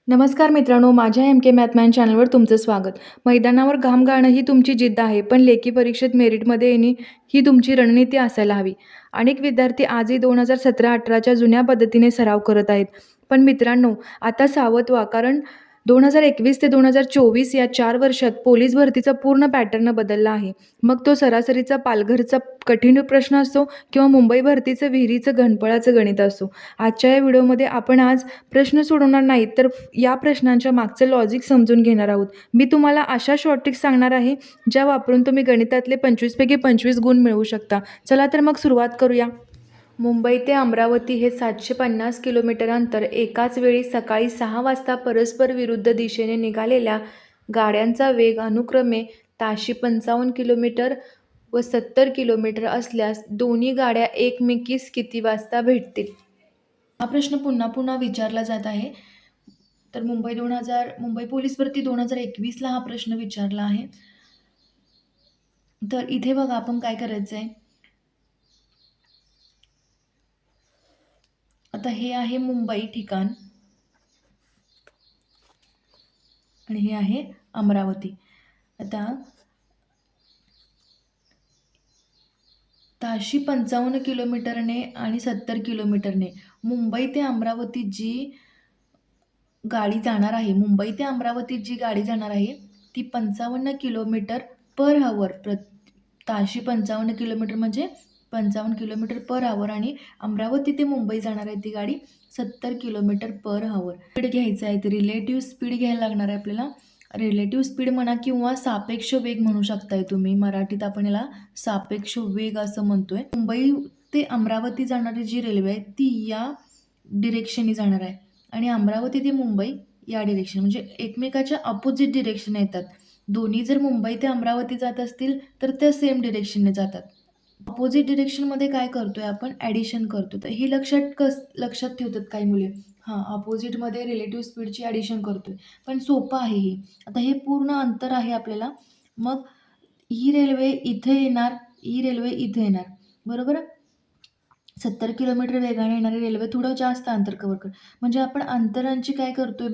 नमस्कार मित्रांनो, माझ्या एम के मॅथमॅन चॅनलवर तुमचं स्वागत. मैदानावर घाम गाळणं ही तुमची जिद्द आहे, पण लेखी परीक्षेत मेरिटमध्ये येणे ही तुमची रणनीती असायला हवी. अनेक विद्यार्थी आजही 2017-18च्या जुन्या पद्धतीने सराव करत आहेत. पण मित्रांनो, आता सावध व्हा, कारण 2021 ते 2024 या 4 वर्षात पोलीस भरतीचा पूर्ण पॅटर्न बदलला आहे. मग तो सरासरीचा पालघरचा कठीण प्रश्न असो किंवा मुंबई भरतीचं विहिरीचं घनफळाचं गणित असो. आजच्या या व्हिडिओमध्ये आपण आज प्रश्न सोडवणार नाहीत, तर या प्रश्नांच्या मागचं लॉजिक समजून घेणार आहोत. मी तुम्हाला अशा शॉर्ट ट्रिक्स सांगणार आहे, ज्या वापरून तुम्ही गणितातले 25 पैकी 25 गुण मिळवू शकता. चला तर मग सुरुवात करूया. मुंबई ते अमरावती हे 750 किलोमीटर अंतर एकाच वेळी सकाळी 6 वाजता परस्पर विरुद्ध दिशेने निघालेल्या गाड्यांचा वेग अनुक्रमे ताशी 55 किलोमीटर व 70 किलोमीटर असल्यास दोन्ही गाड्या एकमेकीस किती वाजता भेटतील? हा प्रश्न पुन्हा पुन्हा विचारला जात आहे. तर मुंबई पोलीस भरती 2021ला हा प्रश्न विचारला आहे. तर इथे बघा आपण काय करायचं आहे. आता हे आहे मुंबई ठिकाण आणि हे आहे अमरावती. आता ताशी 55 किलोमीटरने आणि 70 किलोमीटरने मुंबई ते अमरावती जी गाडी जाणार आहे, ती 55 किलोमीटर पर हवर ताशी 55 किलोमीटर म्हणजे 55 किलोमीटर पर हवर आणि अमरावती ते मुंबई जाणार आहे ती गाडी 70 किलोमीटर पर हवर. स्पीड घ्यायचं आहे, रिलेटिव्ह स्पीड घ्यायला लागणार आहे आपल्याला. रिलेटिव्ह स्पीड म्हणा किंवा सापेक्ष वेग म्हणू शकताय तुम्ही. मराठीत आपण याला सापेक्ष वेग असं म्हणतोय. मुंबई ते अमरावती जाणारी जी रेल्वे आहे ती या डिरेक्शनने जाणार आहे आणि अमरावती ते मुंबई या डिरेक्शन म्हणजे एकमेकाच्या अपोजिट डिरेक्शन येतात. दोन्ही जर मुंबई ते अमरावती जात असतील तर त्या सेम डिरेक्शनने जातात. अपोजिट डिरेक्शनमध्ये काय करतोय आपण? ॲडिशन करतो. तर ही लक्षात ठेवतात काही मुले. अपोजिटमध्ये रिलेटिव्ह स्पीडची ॲडिशन करतोय. पण सोपं आहे हे. आता हे पूर्ण अंतर आहे आपल्याला. मग ही रेल्वे इथे येणार, बरोबर. 70 किलोमीटर वेगाने येणारी रेल्वे थोडं जास्त अंतर कव्हर कर, म्हणजे आपण अंतरांची काय करतोय,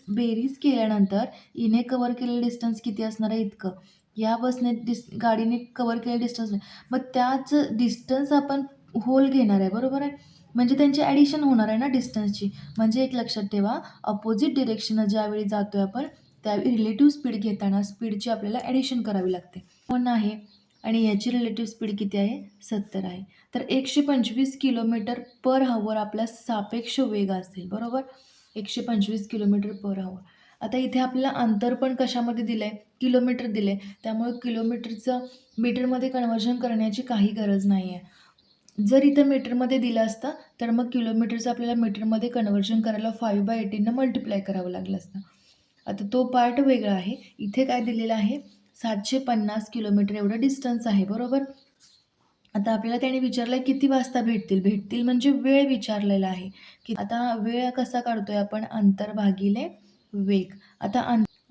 बेरीज केल्यानंतर हिने कव्हर केलेलं डिस्टन्स किती असणार आहे इतकं. या बसने गाडीने कव्हर केलेलं डिस्टन्स नाही, मग त्याच डिस्टन्स आपण होल घेणार आहे, बरोबर आहे. म्हणजे त्यांची ॲडिशन होणार आहे ना डिस्टन्सची. म्हणजे एक लक्षात ठेवा, अपोजिट डिरेक्शनला ज्यावेळी जातोय आपण त्यावेळी रिलेटिव्ह स्पीड घेताना स्पीडची आपल्याला ॲडिशन करावी लागते. पण आहे आणि याची रिलेटिव्ह स्पीड किती आहे? 70 आहे. तर 125 किलोमीटर पर हवर आपला सापेक्ष वेग असेल, बरोबर. 125 किलोमीटर पर हवर. आता इथे आपल्याला अंतर पण कशामध्ये दिलं आहे? किलोमीटर दिलं आहे. त्यामुळे किलोमीटरचं मीटरमध्ये कन्व्हर्जन करण्याची काही गरज नाही आहे. जर इथं मीटरमध्ये दिलं असतं तर मग किलोमीटरचं आपल्याला मीटरमध्ये कन्व्हर्जन करायला 5/18 मल्टिप्लाय करावं लागलं असतं. आता तो पार्ट वेगळा आहे. इथे काय दिलेलं आहे? 750 किलोमीटर एवढं डिस्टन्स आहे, बरोबर. आता आपल्याला त्याने विचारलं किती वाजता भेटतील म्हणजे वेळ विचारलेला आहे की आता वेळ कसा काढतोय आपण? अंतर भागिले वेग. आता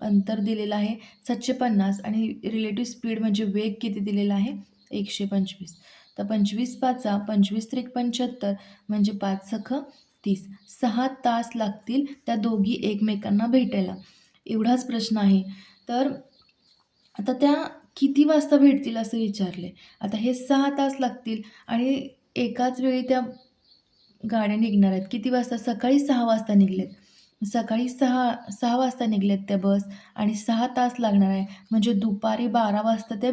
अंतर दिलेलं आहे 750 आणि रिलेटिव्ह स्पीड म्हणजे वेग किती दिलेला आहे? 125. तर 25 पाचा 25 त्रिक 75 म्हणजे 5 सख 30. 6 तास लागतील त्या दोघी एकमेकांना भेटायला. एवढाच प्रश्न आहे. तर आता त्या किती वाजता भेटतील असं विचारले. आता हे 6 तास लागतील आणि एकाच वेळी त्या गाड्या निघणार आहेत. किती वाजता? सकाळी 6 वाजता निघलेत. सकाळी 6 वाजता निघलेत त्या बस आणि 6 तास लागणार आहे. म्हणजे दुपारी 12 वाजता त्या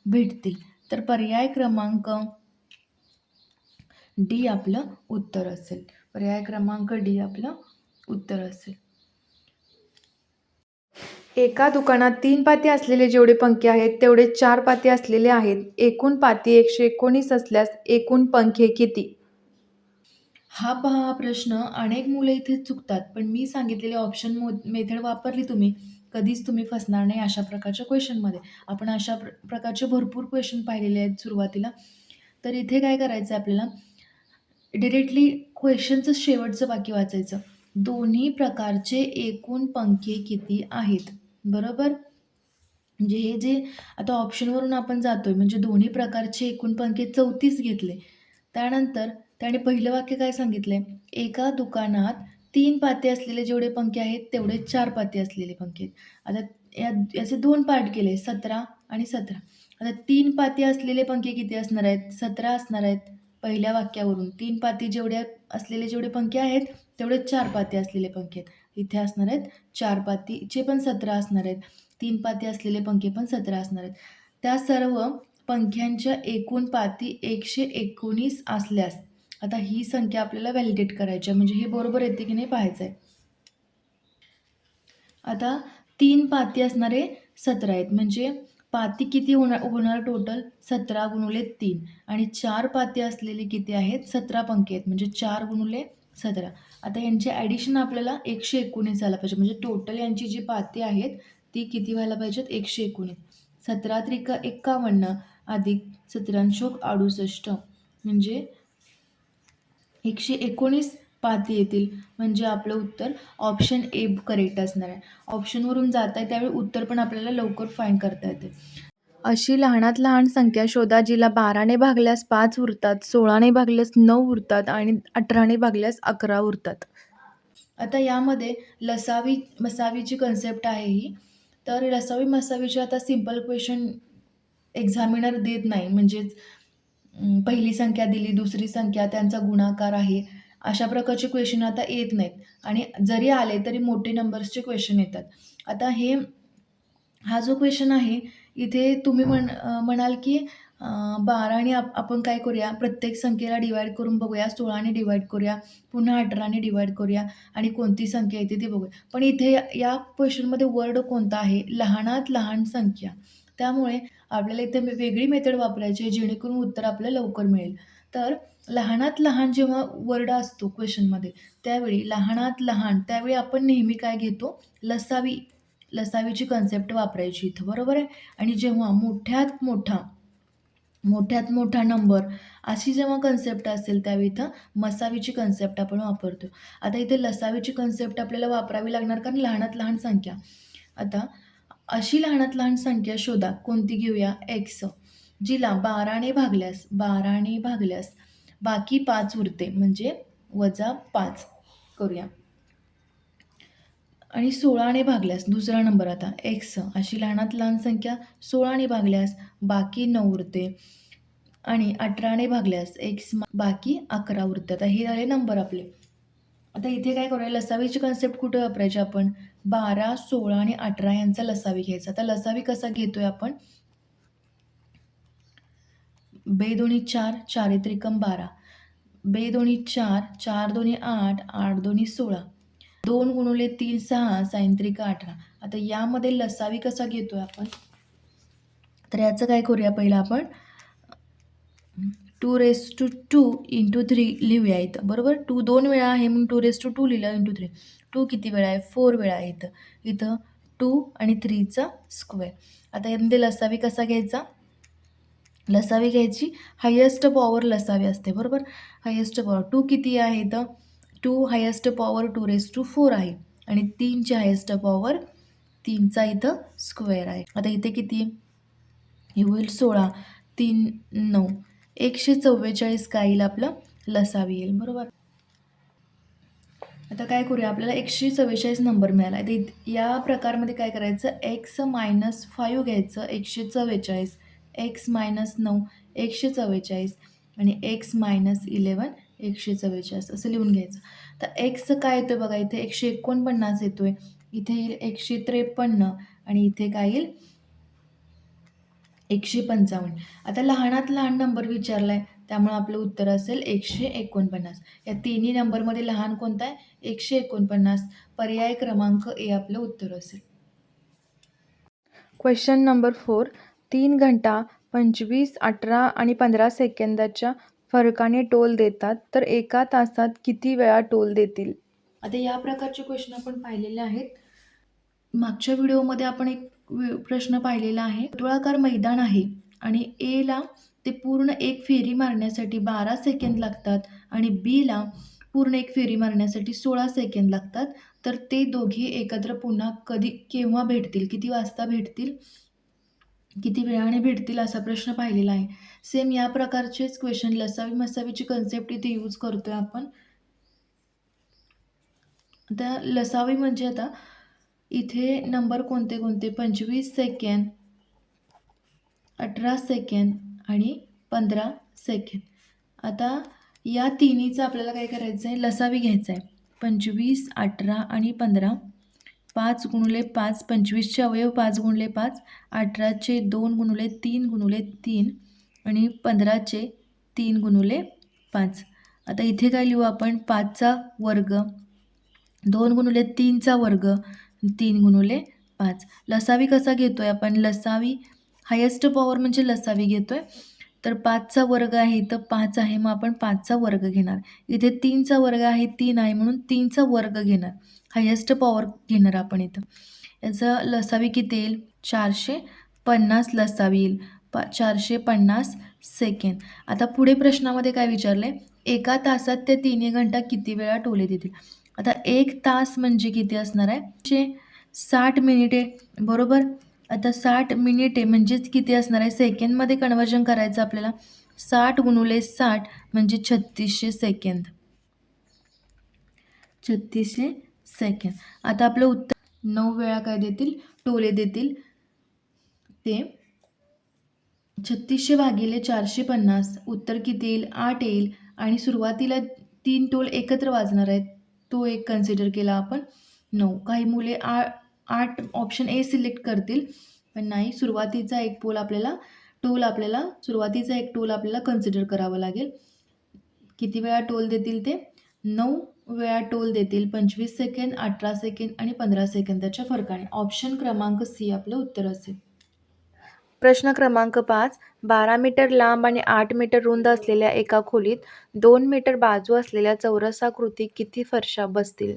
भेटतील. तर पर्याय क्रमांक डी आपलं उत्तर असेल. एका दुकानात 3 पाती असलेले जेवढे पंखे आहेत तेवढे 4 पाती असलेले आहेत. एकूण पाती 119 असल्यास एकूण पंखे किती? हा पहा, हा प्रश्न अनेक मुलं इथे चुकतात. पण मी सांगितलेले ऑप्शन मेथड वापरली तुम्ही, कधीच तुम्ही फसणार नाही अशा प्रकारच्या क्वेश्चनमध्ये. आपण अशा प्रकारचे भरपूर क्वेश्चन पाहिलेले आहेत सुरुवातीला. तर इथे काय करायचं आहे आपल्याला? डिरेक्टली क्वेश्चनचं शेवटचं वाक्य वाचायचं. दोन्ही प्रकारचे एकूण पंखे किती आहेत? बरोबर. म्हणजे हे जे आता ऑप्शनवरून आपण जातोय म्हणजे दोन्ही प्रकारचे एकूण पंखे 34 घेतले. त्यानंतर त्याने पहिलं वाक्य काय सांगितलंय? एका दुकानात 3 पाते असलेले जेवढे पंखे आहेत, तेवढे 4 पाते असलेले पंखे आहेत. आता याचे 2 पार्ट केले 17 आणि 17. आता 3 पाते असलेले पंखे किती असणार आहेत? 17 असणार आहेत. पहिल्या वाक्यावरून 3 पाते असलेले जेवढे पंखे आहेत, तेवढे 4 पाते असलेले पंखे आहेत. इथे असणार आहेत 4 पातीचे पण 17 असणार आहेत. 3 पाते असलेले पंखे पण 17 असणार आहेत. त्या सर्व पंख्यांच्या एकूण पाती 119 असल्यास, आता ही संख्या आपल्याला व्हॅलिडेट करायची आहे, म्हणजे हे बरोबर येते की नाही पाहायचं आहे. आता 3 पाती असणारे 17 आहेत, म्हणजे पाती किती होणार टोटल? 17 गुणुले 3 आणि 4 पाती असलेले किती आहेत? 17 पंखे आहेत, म्हणजे 4 गुणुले 17. आता यांचे ॲडिशन आपल्याला 119 झालं पाहिजे, म्हणजे टोटल यांची जी पाती आहेत ती किती व्हायला पाहिजेत? 119. 17 त्रिक 51 अधिक 17 चोक 68 म्हणजे 119 पाती येतील, म्हणजे आपलं उत्तर ऑप्शन ए करेक्ट असणार आहे. ऑप्शनवरून जात आहे त्यावेळी उत्तर पण आपल्याला लवकर फाइंड करता येते. अशी लहानात लहान संख्या शोधा जिला 12ने भागल्यास 5 उरतात, 16ने भागल्यास 9 उरतात आणि 18ने भागल्यास 11 उरतात. आता यामध्ये लसावी मसावीची कन्सेप्ट आहे ही. तर लसावी मसावीची आता सिंपल क्वेश्चन एक्झामिनर देत नाही, म्हणजेच पहिली संख्या दिली, दुसरी संख्या, त्यांचा गुणाकार आहे, अशा प्रकारचे क्वेश्चन आता येत नाहीत आणि जरी आले तरी मोठे नंबर्सचे क्वेश्चन येतात. आता हा जो क्वेश्चन आहे इथे तुम्ही म्हणाल की 12ने आपण काय करूया, प्रत्येक संख्येला डिवाईड करून बघूया, 16ने डिवाईड करूया, पुन्हा 18ने डिवाईड करूया आणि कोणती संख्या येते ते बघूया. पण इथे या क्वेश्चनमध्ये वर्ड कोणता आहे? लहानात लहान संख्या. त्यामुळे आपल्याला इथे वेगळी मेथड वापरायची आहे, जेणेकरून उत्तर आपल्याला लवकर मिळेल. तर लहानात लहान जेव्हा वर्ड असतो क्वेश्चनमध्ये, त्यावेळी लहानात लहान, त्यावेळी आपण नेहमी काय घेतो? लसावीची कन्सेप्ट वापरायची इथं, बरोबर आहे. आणि जेव्हा मोठ्यात मोठा नंबर अशी जेव्हा कन्सेप्ट असेल, त्यावेळी इथं मसावीची कन्सेप्ट आपण वापरतो. आता इथे लसावीची कन्सेप्ट आपल्याला वापरावी लागणार, कारण लहानात लहान संख्या. आता अशी लहानात लहान संख्या शोधा, कोणती घेऊया? एक्स, जिला 12ने भागल्यास बाकी 5 उरते, म्हणजे -5 करूया. आणि 16ने भागल्यास दुसरा नंबर, आता एक्स अशी लहानात लहान संख्या 16ने भागल्यास बाकी 9 उरते आणि 18ने भागल्यास एक्स बाकी 11 उरते. आता हे झाले नंबर आपले. आता इथे काय करूया? लसावीची कन्सेप्ट कुठे वापरायची आपण? 12, 16 आणि 18 यांचा लसावी घ्यायचा. आता लसावी कसा घेतोय आपण? 2 दोन्ही 4, 4 त्रिकम 12, 2 दोन्ही 4, 4 दोन्ही 8, 8 दोन्ही 16, 2 गुणुले 3 6, साइन त्रिक 18. आता यामध्ये लसावी कसा घेतोय आपण? तर याचं काय करूया पहिलं आपण 2^2 × 3 लिहूया इथं, बरोबर. 2 2 वेळा आहे म्हणून 2^2 लिहिलं × 3. 2 किती वेळा आहे? 4 वेळा आहे इथं 2 आणि 3चा स्क्वेअर. आता यामध्ये लसावी कसा घ्यायचा? लसावी घ्यायची, हायेस्ट पॉवर लसावी असते, बरोबर. हायेस्ट पॉवर 2 किती आहे इथं? 2 हायेस्ट पॉवर 2^4 आहे आणि 3ची हायेस्ट पॉवर 3चा इथं स्क्वेअर आहे. आता इथे किती? हे होईल 16, 3 9, 144 काय येईल आपलं? लसावी येईल, बरोबर. आता काय करूया? आपल्याला 144 नंबर मिळाला. या प्रकारमध्ये काय करायचं? x - 5 घ्यायचं, 144, x - 9 144 आणि x - 11 144 असं लिहून घ्यायचं. तर x काय येतोय बघा, इथे 149 येतोय, इथे येईल 153 आणि इथे काय येईल? 155. आता लहानात लहान नंबर विचारलाय, त्यामुळे आपलं उत्तर असेल 149. या तिन्ही नंबरमध्ये लहान कोणता आहे? 149. पर्याय क्रमांक ए आपलं उत्तर असेल. Question number 4. 3 घंटा 25, 18 आणि 15 सेकंदाच्या फरकाने टोल देतात, तर एका तासात किती वेळा टोल देतील? आता या प्रकारचे क्वेश्चन आपण पाहिलेले आहेत. मागच्या व्हिडिओमध्ये आपण एक प्रश्न पाहिलेला आहे. वर्तुळाकार मैदान आहे आणि एला ते पूर्ण एक फेरी मारण्यासाठी 12 सेकंद लागतात आणि बीला पूर्ण एक फेरी मारण्यासाठी 16 सेकंद लागतात. तर ते दोघे एकत्र पुन्हा केव्हा भेटतील? किती वाजता भेटतील? किती वेळाने भेटतील? असा प्रश्न पाहिलेला आहे. सेम या प्रकारचेच क्वेश्चन लसावी मसावीची कन्सेप्ट इथे यूज करतोय आपण. आता लसावी म्हणजे आता इथे नंबर कोणते कोणते 25 सेकंद, 18 सेकंद आणि 15 सेकंद. आता या तिन्हीचं आपल्याला काय करायचं आहे, लसावी घ्यायचा आहे. 25, 18 आणि 15. 5 गुणुले 5, 25चे अवयव 5 गुणिले 5, 18चे 2 गुणुले 3 गुणुले 3 आणि 15चे 3 गुणुले 5. आता इथे काय लिहू आपण, 5चा वर्ग, 2 गुणुले 3चा वर्ग, 3 गुणुले 5. लसावी कसा घेतोय आपण, लसावी हायेस्ट पॉवर म्हणजे लसावी घेतोय. तर 5चा वर्ग आहे इथं 5 आहे, मग आपण 5चा वर्ग घेणार. इथे 3चा वर्ग आहे 3 आहे, म्हणून 3चा वर्ग घेणार. हायेस्ट पॉवर घेणार आपण इथं. याचा लसावी किती येईल, 450 लसावी येईल. 450 सेकंद. आता पुढे प्रश्नामध्ये काय विचारलंय, एका तासात ते 3 घंटा किती वेळा टोले देतील. आता 1 तास म्हणजे किती असणार आहे, 60 मिनिटे, बरोबर. आता 60 मिनिटे म्हणजेच किती असणार आहे, सेकंडमध्ये कन्व्हर्जन करायचं आपल्याला. 60 गुणुले 60 म्हणजे 3600 सेकंद. 3600 सेकंद. आता आपलं उत्तर 9 वेळा काय देतील, टोले देतील. ते 3600 भागिले 450, उत्तर किती येईल, 8 येईल. आणि सुरुवातीला 3 टोल एकत्र वाजणार आहेत, तो एक कन्सिडर केला आपण, 9. काही मुले 8 ऑप्शन ए सिलेक्ट करतील, पण नाही, सुरुवातीचा एक टोल आपल्याला कन्सिडर करावं लागेल. किती वेळा टोल देतील ते, 9 वेळा टोल देतील. 25 सेकंद, 18 सेकंद आणि 15 सेकंदाच्या फरकाने. ऑप्शन क्रमांक सी आपलं उत्तर असेल. प्रश्न क्रमांक 5. 12 मीटर लांब आणि 8 मीटर रुंद असलेल्या एका खोलीत 2 मीटर बाजू असलेल्या चौरसाकृती किती फरशा बसतील.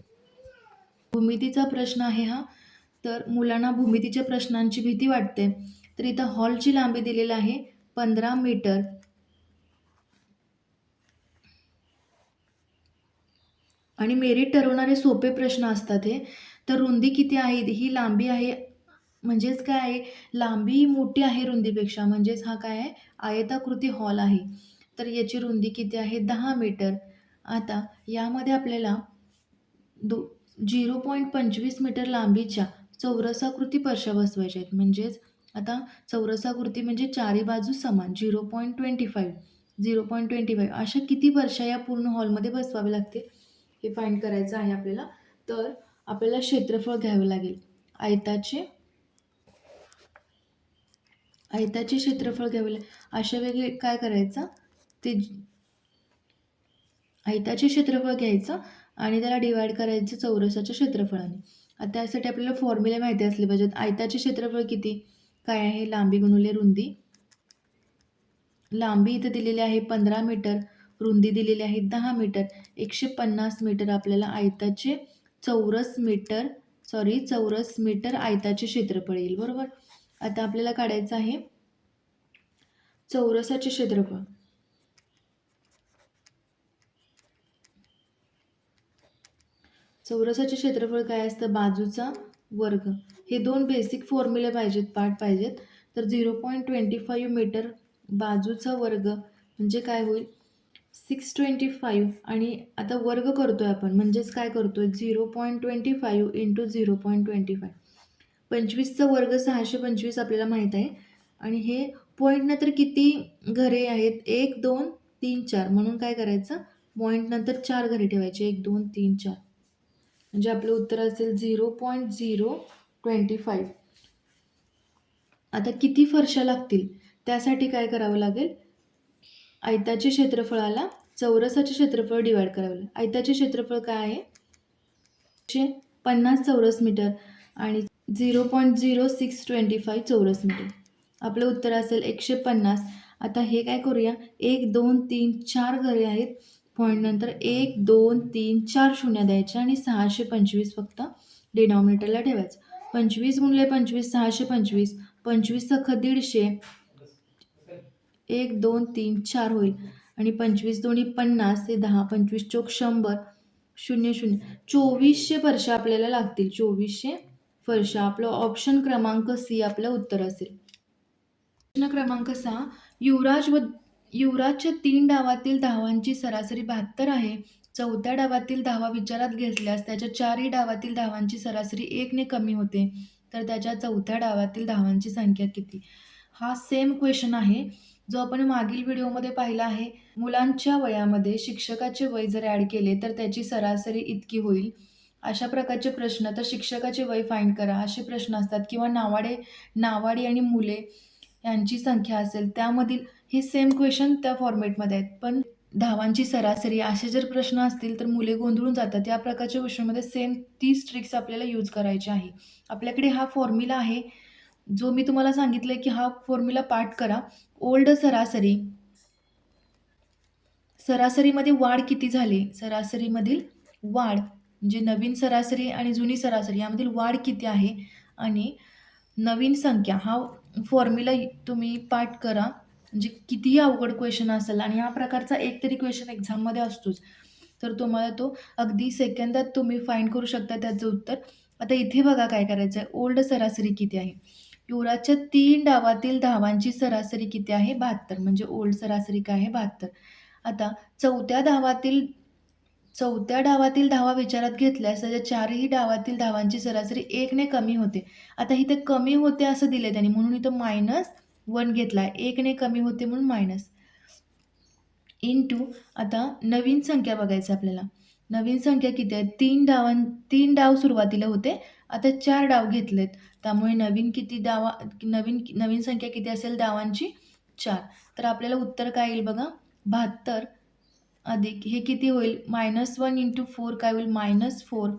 भूमितीचा प्रश्न आहे हा. तर मुलांना भूमितीच्या प्रश्नांची भीती वाटते, तर इथं हॉलची लांबी दिलेली आहे 15 मीटर आणि मेरिट ठरवणारे सोपे प्रश्न असतात हे. तर रुंदी किती आहे, ही लांबी आहे, म्हणजेच काय आहे, लांबी मोठी आहे रुंदीपेक्षा, म्हणजेच हा काय आहे, आयताकृती हॉल आहे. तर याची रुंदी किती आहे, 10 मीटर. आता यामध्ये आपल्याला 0.25 मीटर लांबीच्या चौरसाकृती फरशा बसवायच्या आहेत. म्हणजेच आता चौरसाकृती म्हणजे चारी बाजू समान, 0.25 अशा किती फरशा या पूर्ण हॉलमध्ये बसवावे लागतील हे फाइंड करायचं आहे आपल्याला. तर आपल्याला क्षेत्रफळ घ्यावे लागेल. आयताचे क्षेत्रफळ घ्यावे लागेल. अशा वेगळे काय करायचं, ते आयताचे क्षेत्रफळ घ्यायचं आणि त्याला डिवाइड करायचं चौरसाच्या क्षेत्रफळाने. आता त्यासाठी आपल्याला फॉर्म्युला माहिती असले पाहिजेत. आयताचे क्षेत्रफळ किती, काय आहे, लांबी गुणुले रुंदी. लांबी इथं दिलेली आहे 15 मीटर, रुंदी दिलेली आहे 10 मीटर. 150 मीटर आपल्याला आयताचे चौरस मीटर आयताचे क्षेत्रफळ येईल, बरोबर. आता आपल्याला काढायचं आहे चौरसाचे क्षेत्रफळ. चौरसाचे क्षेत्रफळ काय असतं, बाजूचा वर्ग. हे 2 बेसिक फॉर्म्युले पाहिजेत, पाठ पाहिजेत. तर 0.25 मीटर बाजूचा वर्ग म्हणजे काय होईल, 625. आणि आता वर्ग करतोय आपण, म्हणजेच काय करतोय, 0.25 इंटू 0.25. 25चा वर्ग 625 आपल्याला माहीत आहे. आणि हे पॉईंट नंतर किती घरे आहेत, 1 2 3 4, म्हणून काय करायचं, पॉईंट नंतर 4 घरे ठेवायचे, 1 2 3 4. म्हणजे आपलं उत्तर असेल 0.025. आता किती फरशा लागतील त्यासाठी काय करावं लागेल, आयताच्या क्षेत्रफळाला चौरसाचे क्षेत्रफळ डिवाइड करावं लागेल. आयताचे क्षेत्रफळ काय आहे, 150 चौरस मीटर आणि 0.0625 चौरस मीटर. आपलं उत्तर असेल 150. आता हे काय करूया, 1 2 3 4 घरे आहेत, पॉईंट नंतर 1 2 3 4 शून्य द्यायच्या आणि 625 फक्त डिनॉमिनेटरला ठेवायचं. 25 गुणिले 25 625, 25 सख 150, 1 2 3 4 होईल आणि 25 दोन्ही 50, हे 10, 25 चोक 100, 0 0, 2400 फरशा आपल्याला लागतील. 2400 फरशा. आपलं ऑप्शन क्रमांक सी आपलं उत्तर असेल. प्रश्न क्रमांक 6. युवराजच्या 3 डावातील धावांची सरासरी 72 आहे. चौथ्या डावातील धावा विचारात घेतल्यास त्याच्या 4ही डावातील धावांची सरासरी 1 ने कमी होते. तर त्याच्या चौथ्या डावातील धावांची संख्या किती? हा सेम क्वेश्चन आहे, जो आपण मागील व्हिडिओमध्ये पाहिला आहे. मुलांच्या वयामध्ये शिक्षकाचे वय जर ॲड केले तर त्याची सरासरी इतकी होईल. अशा प्रकारचे प्रश्न, तर शिक्षकाचे वय फाइंड करा असे प्रश्न असतात, किंवा नावाडी आणि मुले यांची संख्या असेल त्यामधील, हे सेम क्वेश्चन त्या फॉर्मॅटमध्ये आहेत. पण धावांची सरासरी असे जर प्रश्न असतील तर मुले गोंधळून जातात. या प्रकारच्या क्वेश्चनमध्ये सेम 30 ट्रिक्स आपल्याला यूज करायचे आहे. आपल्याकडे हा फॉर्म्युला आहे, जो मी तुम्हाला सांगितलं की हा फॉर्म्युला पाठ करा. ओल्ड सरासरीमध्ये वाढ किती झाली? सरासरीमधील वाढ म्हणजे नवीन सरासरी आणि जुनी सरासरी यामधील वाढ किती आहे? आणि नवीन संख्या हा फॉर्म्युला तुम्ही पाठ करा. म्हणजे कितीही अवघड क्वेश्चन असेल आणि हा प्रकारचा एक तरी क्वेश्चन एक्झाममध्ये असतोच, तर तुम्हाला तो अगदी सेकंदात तुम्ही फाइंड करू शकता त्याचं उत्तर. आता इथे बघा काय करायचं आहे. ओल्ड सरासरी किती आहे? युवराजच्या 3 डावातील धावांची सरासरी किती आहे? 72. म्हणजे ओल्ड सरासरी काय आहे? 72. आता चौथ्या डावातील धावा विचारात घेतल्यास त्याच्या 4ही डावातील धावांची सरासरी 1 ने कमी होते. आता इथे कमी होते असं दिलंय त्यांनी, म्हणून इथं -1 घेतलाय. 1 ने कमी होते म्हणून मायनस. इंटू आता नवीन संख्या बघायचं आपल्याला. नवीन संख्या किती आहे? 3 डाव सुरुवातीला होते. आता 4 डाव घेतलेत. त्यामुळे नवीन संख्या किती असेल डावांची? 4. तर आपल्याला उत्तर काय येईल बघा. 72 अधिक हे किती होईल? -1 इंटू 4 काय होईल? -4.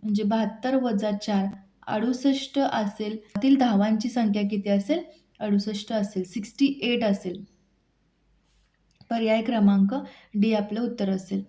म्हणजे 72 वजा 4 68 असेल. त्यातील धावांची संख्या किती असेल? 68 असेल. 68 असेल. पर्याय क्रमांक डी आपलं उत्तर असेल.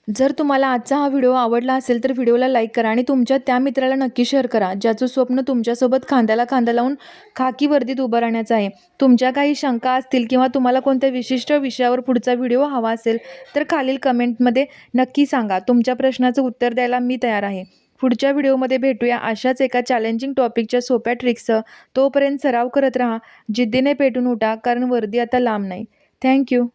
जर तुम्हाला आजचा हा व्हिडिओ आवडला असेल तर व्हिडिओला लाईक करा आणि तुमच्या त्या मित्राला नक्की शेअर करा, ज्याचं स्वप्न तुमच्यासोबत खांद्याला खांदा लावून खाकी वर्दीत उभं राहण्याचं आहे. तुमच्या काही शंका असतील किंवा तुम्हाला कोणत्या विशिष्ट विषयावर पुढचा व्हिडिओ हवा असेल तर खालील कमेंटमध्ये नक्की सांगा. तुमच्या प्रश्नाचं उत्तर द्यायला मी तयार आहे. पुढच्या व्हिडिओमध्ये भेटूया अशाच एका चॅलेंजिंग टॉपिकच्या सोप्या ट्रिक्ससह. तोपर्यंत सराव करत राहा. जिद्दीने पेटून उठा, कारण वर्दी आता लांब नाही. थँक्यू.